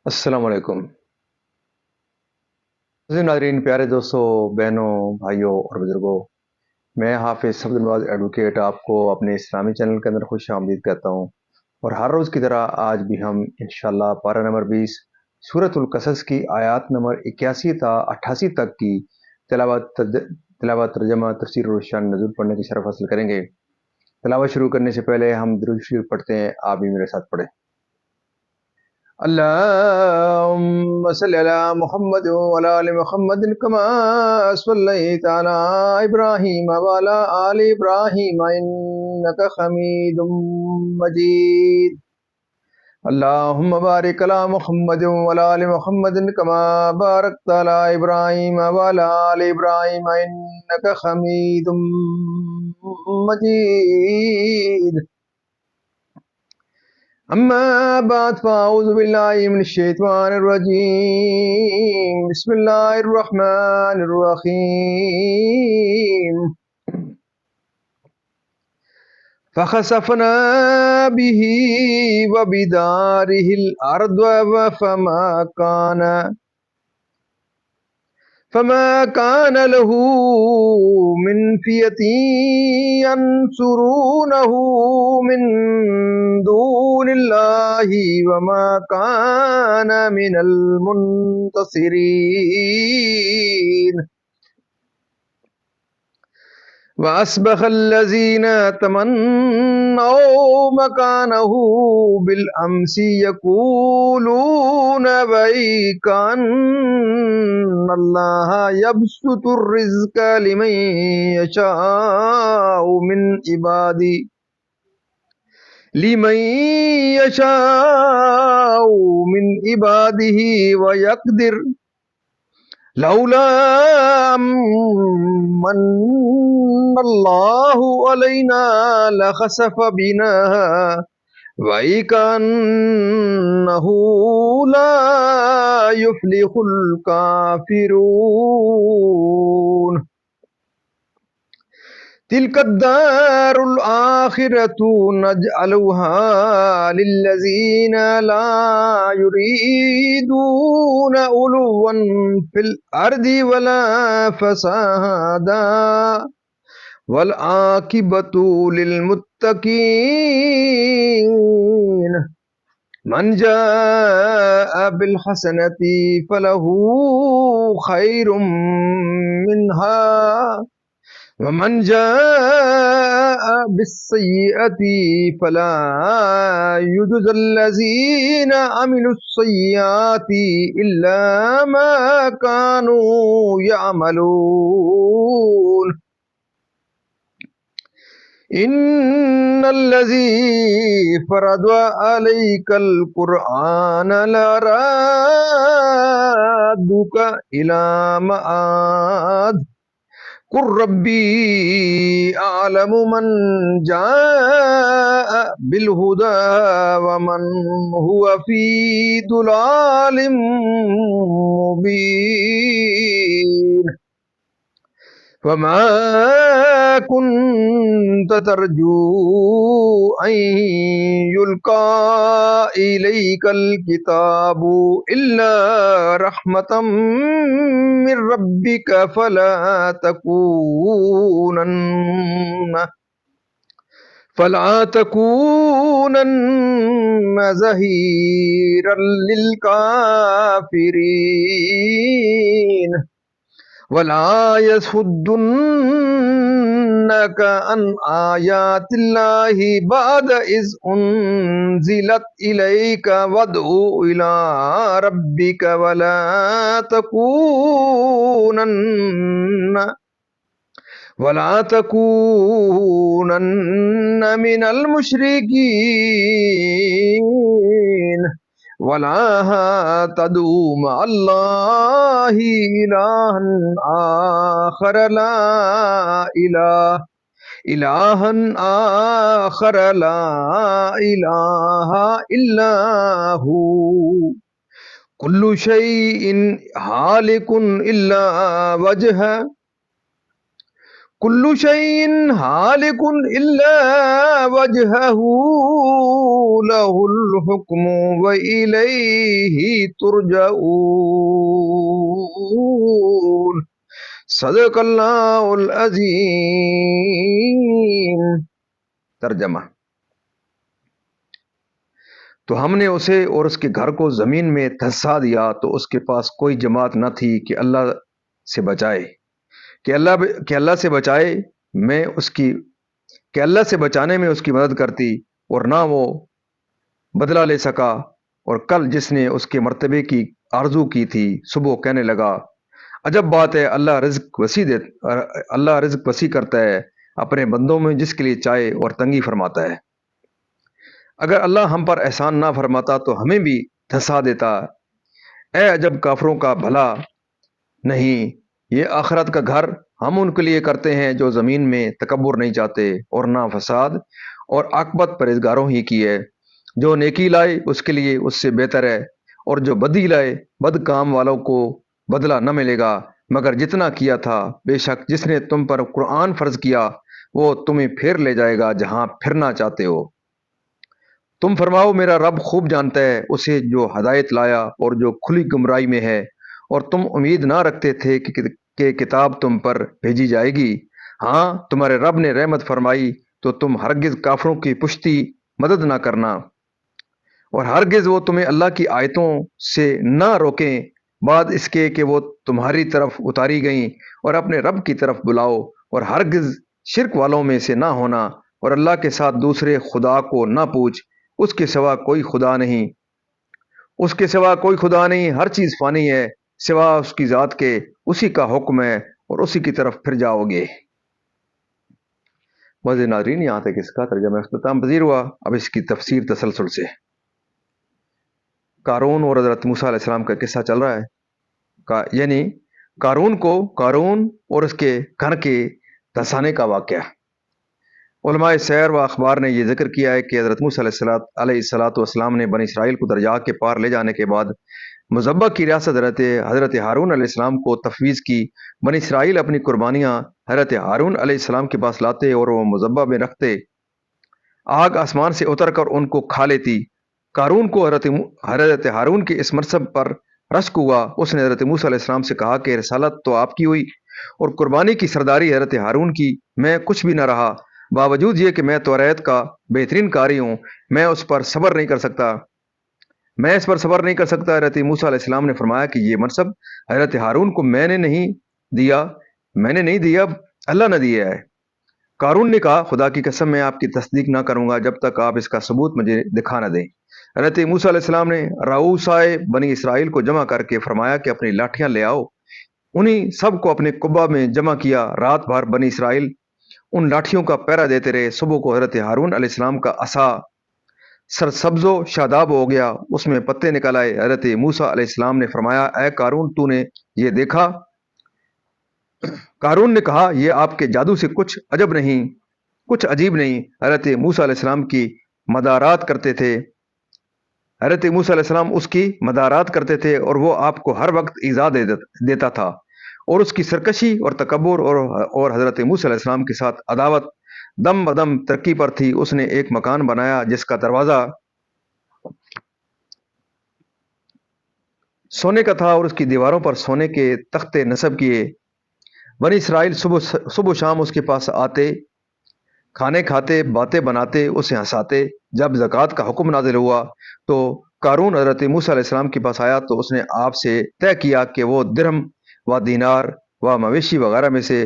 السلام علیکم عزیز ناظرین، پیارے دوستوں، بہنوں، بھائیوں اور بزرگوں، میں حافظ عبد النواز ایڈوکیٹ آپ کو اپنے اسلامی چینل کے اندر خوش آمدید کہتا ہوں۔ اور ہر روز کی طرح آج بھی ہم انشاءاللہ پارہ نمبر 20 سورۃ القصص کی آیات نمبر 81 تا 88 تک کی تلاوت ترجمہ تفسیر اور شان نزول پڑھنے کی شرف حاصل کریں گے۔ تلاوت شروع کرنے سے پہلے ہم درود شریف پڑھتے ہیں، آپ بھی میرے ساتھ پڑھیں۔ اللهم صل على محمد وعلى آل محمد كما صليت على إبراهيم وعلى آل إبراهيم إنك حميد مجيد. اللهم بارك على محمد وعلى آل محمد كما باركت على إبراهيم وعلى آل إبراهيم إنك حميد مجيد. أما بعد فأعوذ بالله من الشيطان الرجيم. بسم الله الرحمن الرحيم. فخسفنا به وبداره الأرض فما كان له من فئة ينصرونه من دون الله وما كان من المنتصرين. وأصبح الذين تمنوا مكانه بالأمس يقولون ويك أن الله يبسط الرزق لمن يشاء من عباده ويقدر لولا من الله علينا لخسف بنا وَإِكَأَنَّهُ لَا يُفْلِحُ الْكَافِرُونَ. تِلْكَ الدَّارُ الْآخِرَةُ نَجْعَلُهَا لِلَّذِينَ لَا يُرِيدُونَ عُلُوًّا فِي الْأَرْضِ وَلَا فَسَادًا وَالْعَاقِبَةُ لِلْمُتَّقِينَ. من جاء بالحسنة فله خير منها ومن جاء بالسيئة فلا يجزى الذين عملوا السيئات إلا ما كانوا يعملون. إن الذي فرض عليك القرآن لرادك إلى معاد قل ربي أعلم من جاء بالهدى ومن هو في ضلال مبين. وما كنت ترجو أن يلقى إليك الكتاب إلا رحمة من ربك فلا تكونن ظهيرا للكافرين. ولا يصدنك عن آيات الله بعد إذ أنزلت إليك وادع إلى ربك ولا تكونن من المشركين. ولا تدعو مع الله إلها آخر لا إله إلا هو كل شيء هالك إلا وجهه کلو شیء ہالک الا وجہہ لہ الحکم والیہ ترجعون۔ صدق اللہ العظیم۔ ترجمہ: تو ہم نے اسے اور اس کے گھر کو زمین میں دھسا دیا تو اس کے پاس کوئی جماعت نہ تھی کہ اللہ سے بچائے کہ اللہ سے بچائے میں اس کی کہ اللہ سے بچانے میں اس کی مدد کرتی، اور نہ وہ بدلہ لے سکا۔ اور کل جس نے اس کے مرتبے کی آرزو کی تھی، صبح کہنے لگا عجب بات ہے، اللہ رزق وسیع کرتا ہے اپنے بندوں میں جس کے لیے چاہے، اور تنگی فرماتا ہے۔ اگر اللہ ہم پر احسان نہ فرماتا تو ہمیں بھی دھسا دیتا۔ اے عجب کافروں کا بھلا نہیں، یہ آخرت کا گھر ہم ان کے لیے کرتے ہیں جو زمین میں تکبر نہیں چاہتے اور نہ فساد، اور عاقبت پرہیزگاروں ہی کی ہے۔ جو نیکی لائے اس کے لیے اس سے بہتر ہے، اور جو بدی لائے بد کام والوں کو بدلہ نہ ملے گا مگر جتنا کیا تھا۔ بے شک جس نے تم پر قرآن فرض کیا وہ تمہیں پھیر لے جائے گا جہاں پھرنا چاہتے ہو۔ تم فرماؤ میرا رب خوب جانتا ہے اسے جو ہدایت لایا اور جو کھلی گمراہی میں ہے، اور تم امید نہ رکھتے تھے کہ کتاب تم پر بھیجی جائے گی۔ ہاں تمہارے رب نے رحمت فرمائی تو تم ہرگز کافروں کی پشتی مدد نہ کرنا، اور ہرگز وہ تمہیں اللہ کی آیتوں سے نہ روکیں بعد اس کے کہ وہ تمہاری طرف اتاری گئیں، اور اپنے رب کی طرف بلاؤ، اور ہرگز شرک والوں میں سے نہ ہونا، اور اللہ کے ساتھ دوسرے خدا کو نہ پوچھ، اس کے سوا کوئی خدا نہیں، ہر چیز فانی ہے سوا اس کی ذات کے، اسی کا حکم ہے اور اسی کی طرف پھر جاؤ گے۔ ناظرین، یہاں تک اس کا ترجمہ اختتام پذیر ہوا۔ اب اس کی تفسیر تسلسل سے۔ قارون اور حضرت موسیٰ علیہ السلام کا قصہ چل رہا ہے، یعنی قارون اور اس کے گھر کے دھسانے کا واقعہ۔ علماء سیر و اخبار نے یہ ذکر کیا ہے کہ حضرت موسیٰ علیہ السلام نے بنی اسرائیل کو دریا کے پار لے جانے کے بعد مذبح کی ریاست حضرت ہارون علیہ السلام کو تفویض کی۔ بنی اسرائیل اپنی قربانیاں حضرت ہارون علیہ السلام کے پاس لاتے اور وہ مذبح میں رکھتے، آگ آسمان سے اتر کر ان کو کھا لیتی۔ قارون کو حضرت ہارون کے اس منصب پر رشک ہوا۔ اس نے حضرت موسیٰ علیہ السلام سے کہا کہ رسالت تو آپ کی ہوئی اور قربانی کی سرداری حضرت ہارون کی، میں کچھ بھی نہ رہا، باوجود یہ کہ میں توریت کا بہترین قاری ہوں، میں اس پر صبر نہیں کر سکتا۔ حضرت موسیٰ علیہ السلام نے فرمایا کہ یہ منصب حضرت ہارون کو میں نے نہیں دیا، اللہ نے دیا ہے۔ قارون نے کہا خدا کی قسم میں آپ کی تصدیق نہ کروں گا جب تک آپ اس کا ثبوت مجھے دکھا نہ دیں۔ حضرت موسیٰ علیہ السلام نے رؤسائے بنی اسرائیل کو جمع کر کے فرمایا کہ اپنی لاٹھیاں لے آؤ۔ انہیں سب کو اپنے قبہ میں جمع کیا۔ رات بھر بنی اسرائیل ان لاٹھیوں کا پہرا دیتے رہے۔ صبح کو حضرت ہارون علیہ السلام کا عصا سرسبز و شاداب ہو گیا، اس میں پتے نکل آئے۔ حضرت موسیٰ علیہ السلام نے فرمایا اے قارون تو نے یہ دیکھا؟ قارون نے کہا یہ آپ کے جادو سے کچھ عجیب نہیں۔ حضرت موسیٰ علیہ السلام کی مدارات کرتے تھے اور وہ آپ کو ہر وقت ایذا دیتا تھا، اور اس کی سرکشی اور تکبر اور حضرت موسیٰ علیہ السلام کے ساتھ عداوت دم بدم ترقی پر تھی۔ اس نے ایک مکان بنایا جس کا دروازہ سونے کا تھا اور اس کی دیواروں پر سونے کے تختے نصب کیے۔ بنی اسرائیل صبح شام اس کے پاس آتے، کھانے کھاتے، باتیں بناتے، اسے ہنساتے۔ جب زکوٰۃ کا حکم نازل ہوا تو قارون حضرت موسیٰ علیہ السلام کے پاس آیا تو اس نے آپ سے طے کیا کہ وہ درہم و دینار و مویشی وغیرہ میں سے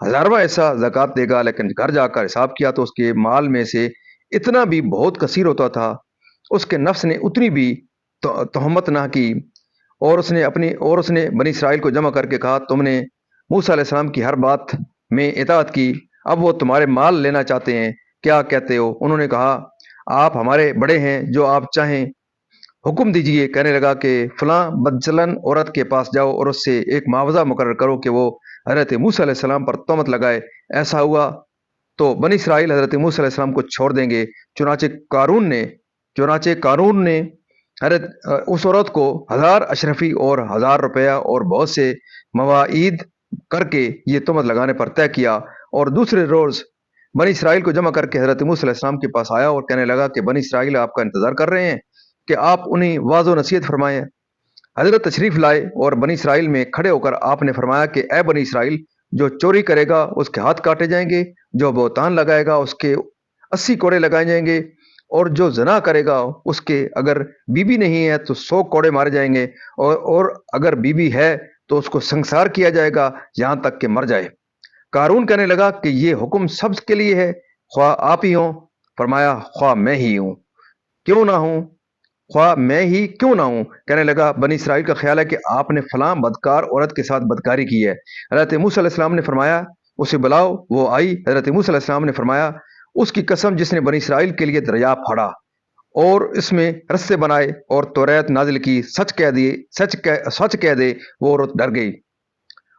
1000واں حصہ زکوٰۃ دے گا، لیکن گھر جا کر حساب کیا تو اس کے مال میں سے اتنا بھی بہت کثیر ہوتا تھا، اس کے نفس نے اتنی بھی تہمت نہ کی۔ اور اس نے بنی اسرائیل کو جمع کر کے کہا تم نے موسیٰ علیہ السلام کی ہر بات میں اطاعت کی، اب وہ تمہارے مال لینا چاہتے ہیں، کیا کہتے ہو؟ انہوں نے کہا آپ ہمارے بڑے ہیں، جو آپ چاہیں حکم دیجئے۔ کہنے لگا کہ فلاں بدچلن عورت کے پاس جاؤ اور اس سے ایک معاوضہ مقرر کرو کہ وہ حضرت موسیٰ علیہ السلام پر تہمت لگائے، ایسا ہوا تو بنی اسرائیل حضرت موسیٰ علیہ السلام کو چھوڑ دیں گے۔ چنانچہ قارون نے اس عورت کو 1000 اشرفی اور 1000 روپیہ اور بہت سے مواعید کر کے یہ تہمت لگانے پر طے کیا، اور دوسرے روز بنی اسرائیل کو جمع کر کے حضرت موسیٰ علیہ السلام کے پاس آیا اور کہنے لگا کہ بنی اسرائیل آپ کا انتظار کر رہے ہیں کہ آپ انہیں واضح و نصیحت فرمائیں۔ حضرت تشریف لائے اور بنی اسرائیل میں کھڑے ہو کر آپ نے فرمایا کہ اے بنی اسرائیل، جو چوری کرے گا اس کے ہاتھ کاٹے جائیں گے، جو بہتان لگائے گا اس کے 80 کوڑے لگائے جائیں گے، اور جو زنا کرے گا اس کے اگر بیوی نہیں ہے تو 100 کوڑے مارے جائیں گے، اور اگر بیوی ہے تو اس کو سنسار کیا جائے گا یہاں تک کہ مر جائے۔ قارون کہنے لگا کہ یہ حکم سب کے لیے ہے، خواہ آپ ہی ہوں؟ فرمایا خواہ میں ہی ہوں کیوں نہ ہوں، خواہ میں ہی کیوں نہ ہوں۔ کہنے لگا بنی اسرائیل کا خیال ہے کہ آپ نے فلاں بدکار عورت کے ساتھ بدکاری کی ہے۔ حضرت موسیٰ علیہ السلام نے فرمایا اسے بلاؤ، وہ آئی۔ حضرت موسیٰ علیہ السلام نے فرمایا اس کی قسم جس نے بنی اسرائیل کے لیے دریا پھاڑا اور اس میں رستے بنائے اور توریت نازل کی، سچ کہہ دے، وہ عورت ڈر گئی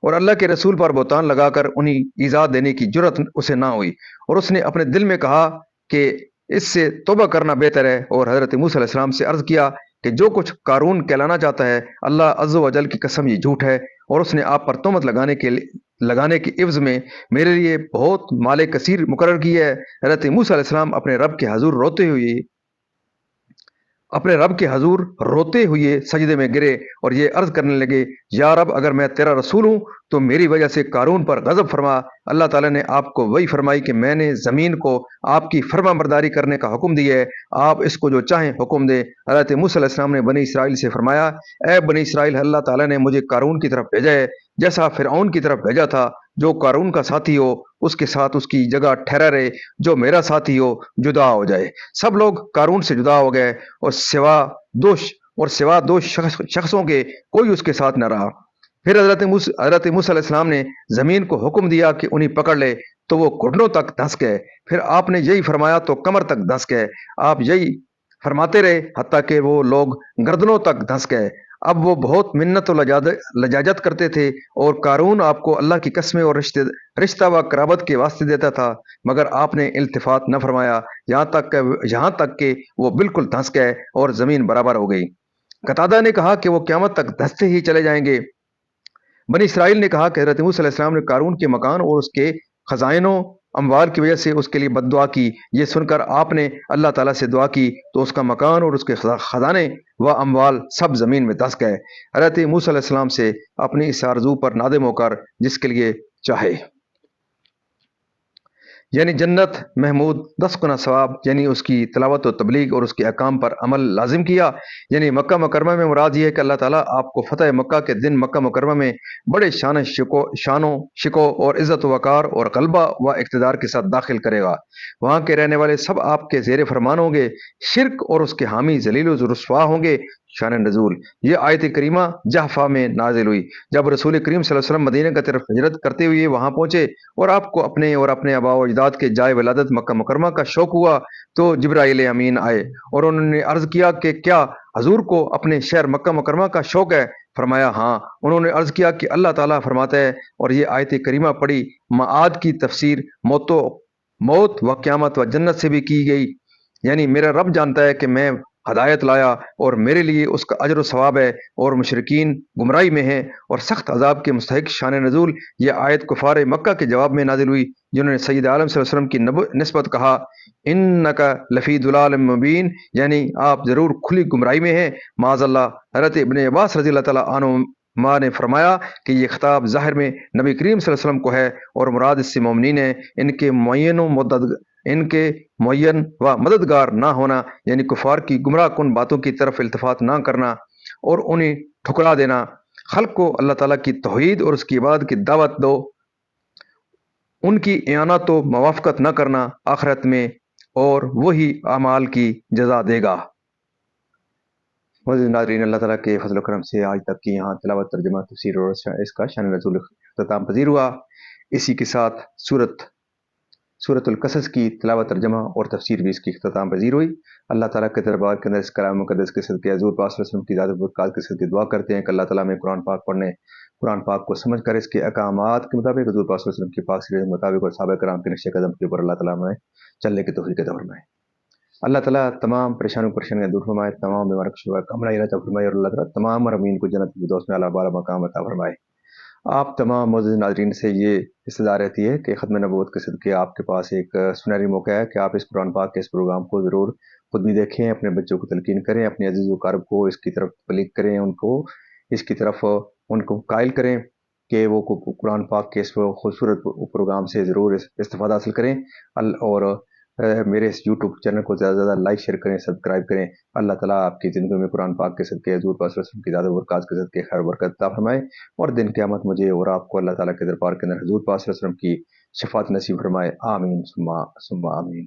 اور اللہ کے رسول پر بہتان لگا کر انہیں ایذا دینے کی جرت اسے نہ ہوئی، اور اس نے اپنے دل میں کہا کہ اس سے توبہ کرنا بہتر ہے، اور حضرت موسیٰ علیہ السلام سے عرض کیا کہ جو کچھ قارون کہلانا چاہتا ہے اللہ عز و جل کی قسم یہ جھوٹ ہے، اور اس نے آپ پر تہمت لگانے کے عوض میں میرے لیے بہت مال کثیر مقرر کی ہے۔ حضرت موسیٰ علیہ السلام اپنے رب کے حضور روتے ہوئے سجدے میں گرے اور یہ عرض کرنے لگے یا رب، اگر میں تیرا رسول ہوں تو میری وجہ سے قارون پر غضب فرما۔ اللہ تعالیٰ نے آپ کو وہی فرمائی کہ میں نے زمین کو آپ کی فرما برداری کرنے کا حکم دیا ہے، آپ اس کو جو چاہیں حکم دیں۔ حضرت موسیٰ علیہ السلام نے بنی اسرائیل سے فرمایا اے بنی اسرائیل، اللہ تعالیٰ نے مجھے قارون کی طرف بھیجا ہے جیسا فرعون کی طرف بھیجا تھا۔ جو قارون کا ساتھی ہو اس کے ساتھ اس کی جگہ ٹھہرا رہے، جو میرا ساتھی ہو جدا ہو جائے۔ سب لوگ قارون سے جدا ہو گئے اور سوا دو شخصوں کے کوئی اس کے ساتھ نہ رہا۔ پھر حضرت موسیٰ علیہ السلام نے زمین کو حکم دیا کہ انہیں پکڑ لے، تو وہ گھٹنوں تک دھنس گئے۔ پھر آپ نے یہی فرمایا تو کمر تک دھنس گئے۔ آپ یہی فرماتے رہے حتیٰ کہ وہ لوگ گردنوں تک دھنس گئے۔ اب وہ بہت منت و لجاجت کرتے تھے، اور قارون آپ کو اللہ کی قسمیں اور رشتہ و قرابت کے واسطے دیتا تھا، مگر آپ نے التفات نہ فرمایا یہاں تک کہ وہ بالکل دھنس گئے اور زمین برابر ہو گئی۔ قتادہ نے کہا کہ وہ قیامت تک دھنستے ہی چلے جائیں گے۔ بنی اسرائیل نے کہا کہ حضرت موسیٰ علیہ السلام نے قارون کے مکان اور اس کے خزائنوں اموال کی وجہ سے اس کے لیے بد دعا کی۔ یہ سن کر آپ نے اللہ تعالیٰ سے دعا کی تو اس کا مکان اور اس کے خزانے و اموال سب زمین میں دھس گئے۔ حضرت موسیٰ علیہ السلام سے اپنی اس آرزو پر نادم ہو کر جس کے لیے چاہے یعنی جنت محمود 10 گنا ثواب، یعنی اس کی تلاوت و تبلیغ اور اس کے احکام پر عمل لازم کیا۔ یعنی مکہ مکرمہ میں مراد یہ ہے کہ اللہ تعالیٰ آپ کو فتح مکہ کے دن مکہ مکرمہ میں بڑے شان و شکو اور عزت و وقار اور غلبہ و اقتدار کے ساتھ داخل کرے گا۔ وہاں کے رہنے والے سب آپ کے زیر فرمان ہوں گے، شرک اور اس کے حامی ذلیل و رسوا ہوں گے۔ شان نزول، یہ آیت کریمہ جحفہ میں نازل ہوئی جب رسول کریم صلی اللہ علیہ وسلم مدینہ کی طرف ہجرت کرتے ہوئے وہاں پہنچے اور آپ کو اپنے اور اپنے آباء و اجداد کے جائے ولادت مکہ مکرمہ کا شوق ہوا، تو جبرائیل امین آئے اور انہوں نے عرض کیا کہ کیا حضور کو اپنے شہر مکہ مکرمہ کا شوق ہے؟ فرمایا ہاں۔ انہوں نے عرض کیا کہ اللہ تعالیٰ فرماتا ہے، اور یہ آیت کریمہ پڑھی۔ معاد کی تفسیر موت و قیامت و جنت سے بھی کی گئی، یعنی میرا رب جانتا ہے کہ میں ہدایت لایا اور میرے لیے اس کا اجر و ثواب ہے، اور مشرکین گمراہی میں ہیں اور سخت عذاب کے مستحق۔ شان نزول، یہ آیت کفار مکہ کے جواب میں نازل ہوئی جنہوں نے سید عالم صلی اللہ علیہ وسلم کی نسبت کہا انکا لفی ضلال مبین، یعنی آپ ضرور کھلی گمراہی میں ہیں معاذ اللہ۔ حضرت ابن عباس رضی اللہ تعالیٰ عنہ ماں نے فرمایا کہ یہ خطاب ظاہر میں نبی کریم صلی اللہ علیہ وسلم کو ہے، اور مراد اس سے مومنین ہیں۔ ان کے معین و مددگار نہ ہونا، یعنی کفار کی گمراہ کن باتوں کی طرف التفات نہ کرنا اور انہیں ٹھکرا دینا۔ خلق کو اللہ تعالیٰ کی توحید اور اس کی عبادت کی دعوت دو، ان کی اعانت و موافقت نہ کرنا آخرت میں، اور وہی اعمال کی جزا دے گا۔ مزید ناظرین، اللہ تعالیٰ کے فضل و کرم سے آج تک کی یہاں تلاوت، ترجمہ، تفسیر اور اس کا شان نزول اختتام پذیر ہوا۔ اسی کے ساتھ سورۃ القصص کی تلاوت، ترجمہ اور تفسیر بھی اس کی اختتام پذیر ہوئی۔ اللہ تعالیٰ کے دربار کے اندر اس کلام مقدس کے صدقے حضور پاک صلی اللہ علیہ وسلم کی ذات و برکات کے صدقے دعا کرتے ہیں کہ اللہ تعالیٰ میں قرآن پاک پڑھنے، قرآن پاک کو سمجھ کر اس کے احکامات کے مطابق حضور پاک صلی اللہ علیہ وسلم کی پاک سیرت کے مطابق اور صحابہ کرام کے نقش قدم کے اوپر اللہ تعالیٰ میں چلنے کی توفیق عطا فرمائے۔ اللہ تعالیٰ تمام پریشانیاں دور فرمائے، تمام بیماریوں کو شفا کاملہ عطا فرمائے، اور اللہ تعالیٰ تمام مرمین کو جنت الفردوس میں اعلیٰ بالا مقام عطا فرمائے۔ آپ تمام معزز ناظرین سے یہ استدعا رہتی ہے کہ ختم نبوت کے صدقے آپ کے پاس ایک سنہری موقع ہے کہ آپ اس قرآن پاک کے اس پروگرام کو ضرور خود بھی دیکھیں، اپنے بچوں کو تلقین کریں، اپنے عزیز و اقارب کو اس کی طرف تبلیغ کریں، ان کو اس کی طرف ان کو قائل کریں کہ وہ قرآن پاک کے اس خوبصورت پروگرام سے ضرور استفادہ حاصل کریں، اور میرے اس یوٹیوب چینل کو زیادہ سے زیادہ لائک شیئر کریں، سبسکرائب کریں۔ اللہ تعالیٰ آپ کی زندگی میں قرآن پاک کے صدقے، حضور پاک صلی اللہ علیہ وسلم کی زیادہ برکات کے صدقے خیر و برکت عطا فرمائے، اور دن قیامت مجھے اور آپ کو اللہ تعالیٰ کے دربار کے اندر حضور پاک صلی اللہ علیہ وسلم کی شفاعت نصیب فرمائے۔ آمین ثم آمین۔